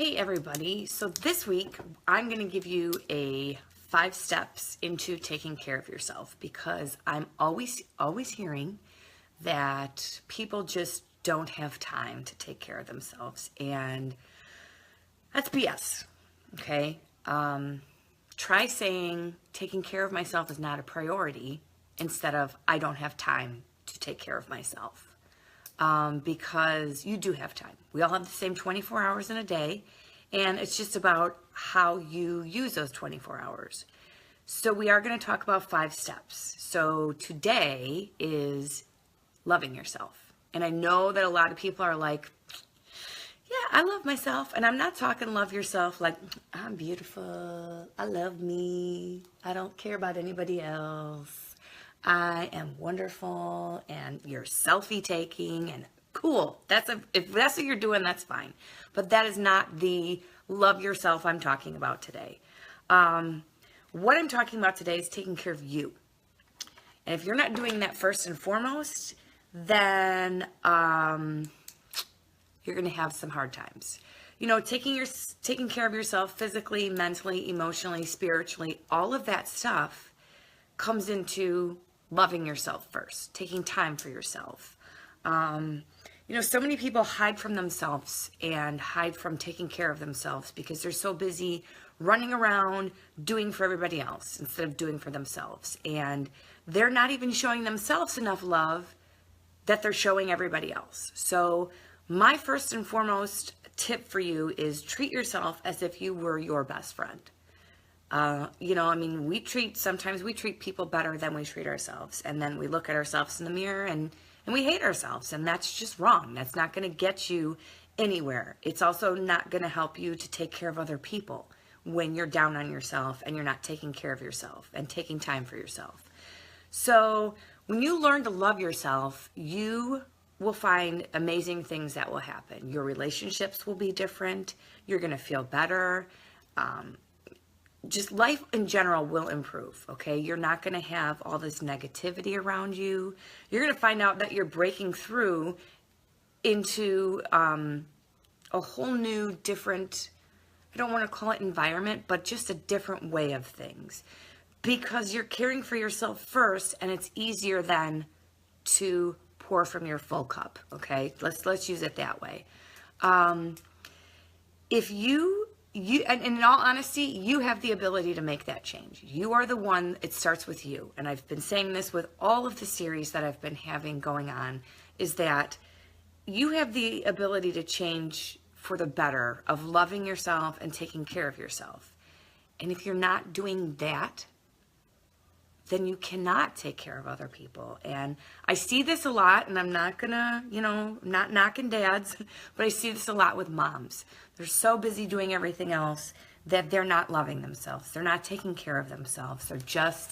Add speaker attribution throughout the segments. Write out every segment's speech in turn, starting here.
Speaker 1: Hey everybody, so this week I'm going to give you a 5 steps into taking care of yourself because I'm always hearing that people just don't have time to take care of themselves, and that's BS. Okay, try saying taking care of myself is not a priority instead of I don't have time to take care of myself. Because you do have time. We all have the same 24 hours in a day, and it's just about how you use those 24 hours. So we are going to talk about 5 steps. So today is loving yourself. And I know that a lot of people are like, yeah, I love myself. And I'm not talking love yourself like, I'm beautiful, I love me, I don't care about anybody else, I am wonderful, and you're selfie taking and cool. If that's what you're doing, that's fine. But that is not the love yourself I'm talking about today. What I'm talking about today is taking care of you. And if you're not doing that first and foremost, then you're going to have some hard times. You know, taking care of yourself physically, mentally, emotionally, spiritually, all of that stuff comes into loving yourself first, taking time for yourself. You know, so many people hide from themselves and hide from taking care of themselves because they're so busy running around doing for everybody else instead of doing for themselves. And they're not even showing themselves enough love that they're showing everybody else. So my first and foremost tip for you is treat yourself as if you were your best friend. You know, I mean, sometimes we treat people better than we treat ourselves. And then we look at ourselves in the mirror and we hate ourselves. And that's just wrong. That's not going to get you anywhere. It's also not going to help you to take care of other people when you're down on yourself and you're not taking care of yourself and taking time for yourself. So when you learn to love yourself, you will find amazing things that will happen. Your relationships will be different. You're going to feel better. Just life in general will improve, okay? You're not going to have all this negativity around you. You're going to find out that you're breaking through into a whole new, different, I don't want to call it environment, but just a different way of things. Because you're caring for yourself first, and it's easier then to pour from your full cup, okay? Let's use it that way. If you and in all honesty, you have the ability to make that change. You are the one, it starts with you. And I've been saying this with all of the series that I've been having going on, is that you have the ability to change for the better of loving yourself and taking care of yourself. And if you're not doing that, then you cannot take care of other people. And I see this a lot, and I'm not gonna, not knocking dads, but I see this a lot with moms. They're so busy doing everything else that they're not loving themselves. They're not taking care of themselves. They're just,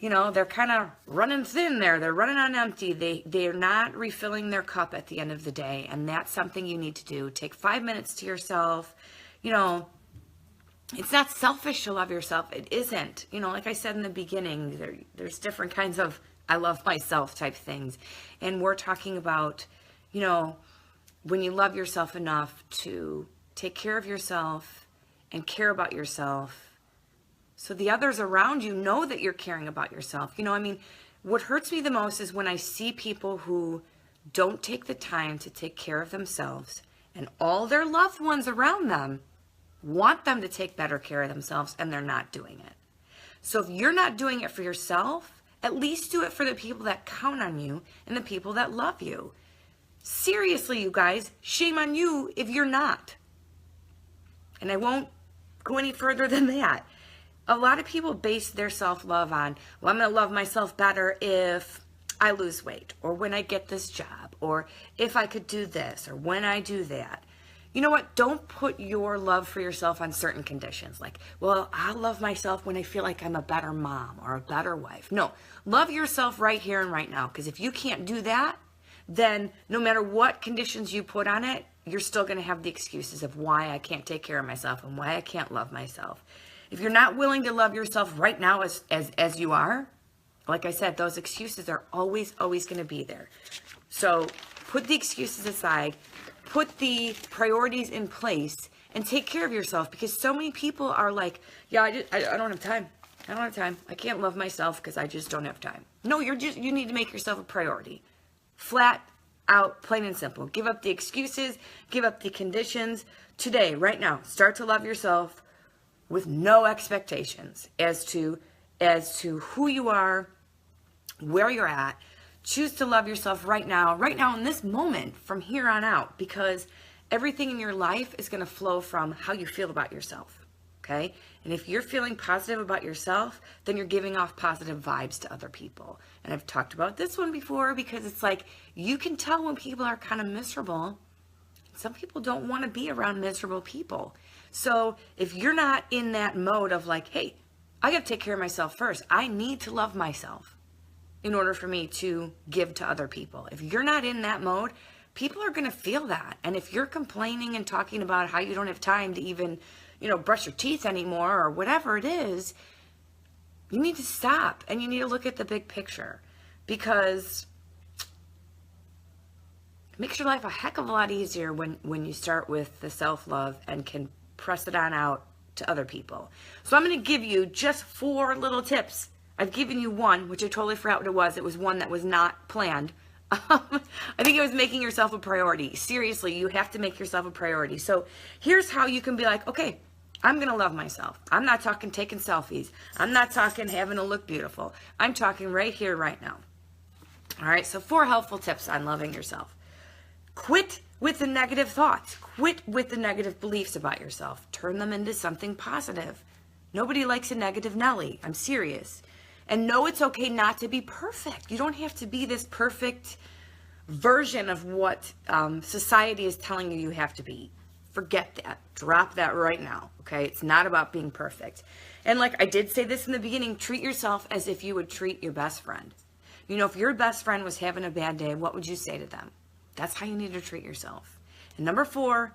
Speaker 1: they're kind of running thin there. They're running on empty. They're not refilling their cup at the end of the day. And that's something you need to do. Take 5 minutes to yourself. It's not selfish to love yourself. It isn't. Like I said in the beginning, there's different kinds of I love myself type things. And we're talking about, when you love yourself enough to take care of yourself and care about yourself so the others around you know that you're caring about yourself. What hurts me the most is when I see people who don't take the time to take care of themselves and all their loved ones around them want them to take better care of themselves, and they're not doing it. So if you're not doing it for yourself, at least do it for the people that count on you and the people that love you. Seriously, you guys, shame on you if you're not. And I won't go any further than that. A lot of people base their self-love on, well, I'm going to love myself better if I lose weight, or when I get this job, or if I could do this, or when I do that. You know what? Don't put your love for yourself on certain conditions. Like, well, I love myself when I feel like I'm a better mom or a better wife. No, love yourself right here and right now. Because if you can't do that, then no matter what conditions you put on it, you're still going to have the excuses of why I can't take care of myself and why I can't love myself. If you're not willing to love yourself right now as you are, like I said, those excuses are always going to be there. So put the excuses aside. put the priorities in place and take care of yourself, because so many people are like, yeah, I don't have time. I don't have time. I can't love myself because I just don't have time. No, you need to make yourself a priority. Flat out, plain and simple. Give up the excuses, give up the conditions. Today, right now, start to love yourself with no expectations as to who you are, where you're at. Choose to love yourself right now in this moment, from here on out, because everything in your life is going to flow from how you feel about yourself, okay? And if you're feeling positive about yourself, then you're giving off positive vibes to other people. And I've talked about this one before, because it's like, you can tell when people are kind of miserable. Some people don't want to be around miserable people. So if you're not in that mode of like, hey, I got to take care of myself first. I need to love myself in order for me to give to other people. If you're not in that mode, people are going to feel that. And if you're complaining and talking about how you don't have time to even, brush your teeth anymore or whatever it is, you need to stop and you need to look at the big picture, because it makes your life a heck of a lot easier when you start with the self-love and can press it on out to other people. So I'm going to give you just 4 little tips. I've given you one, which I totally forgot what it was. It was one that was not planned. I think it was making yourself a priority. Seriously, you have to make yourself a priority. So here's how you can be like, okay, I'm going to love myself. I'm not talking taking selfies. I'm not talking having to look beautiful. I'm talking right here, right now. All right, so 4 helpful tips on loving yourself. Quit with the negative thoughts. Quit with the negative beliefs about yourself. Turn them into something positive. Nobody likes a negative Nelly. I'm serious. And know it's okay not to be perfect. You don't have to be this perfect version of what society is telling you have to be. Forget that. Drop that right now, okay? It's not about being perfect. And like I did say this in the beginning, treat yourself as if you would treat your best friend. If your best friend was having a bad day, what would you say to them? That's how you need to treat yourself. And number 4,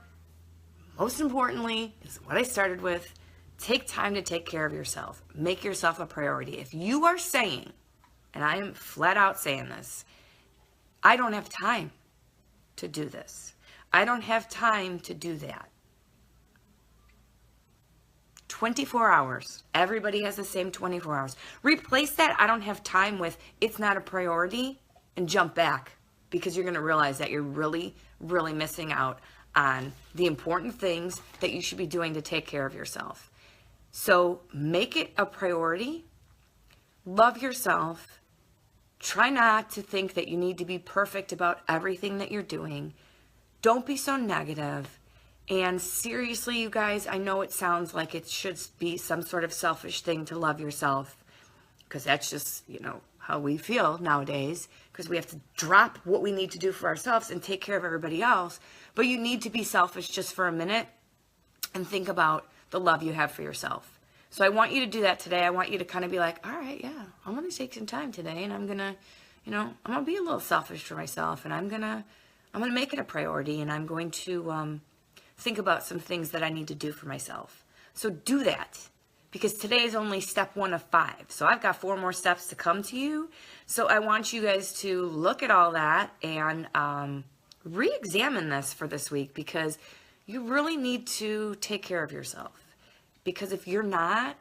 Speaker 1: most importantly, is what I started with. Take time to take care of yourself. Make yourself a priority. If you are saying, and I am flat out saying this, I don't have time to do this. I don't have time to do that. 24 hours. Everybody has the same 24 hours. Replace that I don't have time with it's not a priority, and jump back, because you're going to realize that you're really, really missing out on the important things that you should be doing to take care of yourself. So make it a priority. Love yourself. Try not to think that you need to be perfect about everything that you're doing. Don't be so negative. And seriously, you guys, I know it sounds like it should be some sort of selfish thing to love yourself, because that's just, how we feel nowadays, because we have to drop what we need to do for ourselves and take care of everybody else. But you need to be selfish just for a minute and think about the love you have for yourself. So I want you to do that today. I want you to kind of be like, all right, yeah, I'm going to take some time today, and I'm going to, I'm going to be a little selfish for myself, and I'm going to make it a priority, and I'm going to think about some things that I need to do for myself. So do that, because today is only step 1 of 5. So I've got 4 more steps to come to you. So I want you guys to look at all that and re-examine this for this week, because you really need to take care of yourself. Because if you're not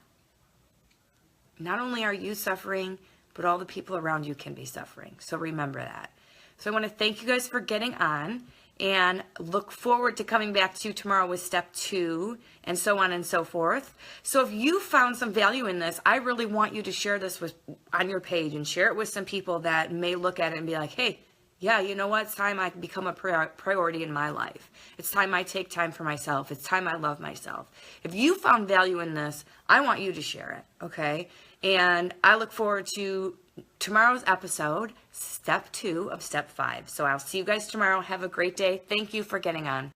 Speaker 1: only are you suffering, but all the people around you can be suffering. So remember that. So I want to thank you guys for getting on, and look forward to coming back to you tomorrow with step 2, and so on and so forth. So if you found some value in this, I really want you to share this on your page, and share it with some people that may look at it and be like, hey, yeah, you know what? It's time I become a priority in my life. It's time I take time for myself. It's time I love myself. If you found value in this, I want you to share it, okay? And I look forward to tomorrow's episode, step 2 of step 5. So I'll see you guys tomorrow. Have a great day. Thank you for getting on.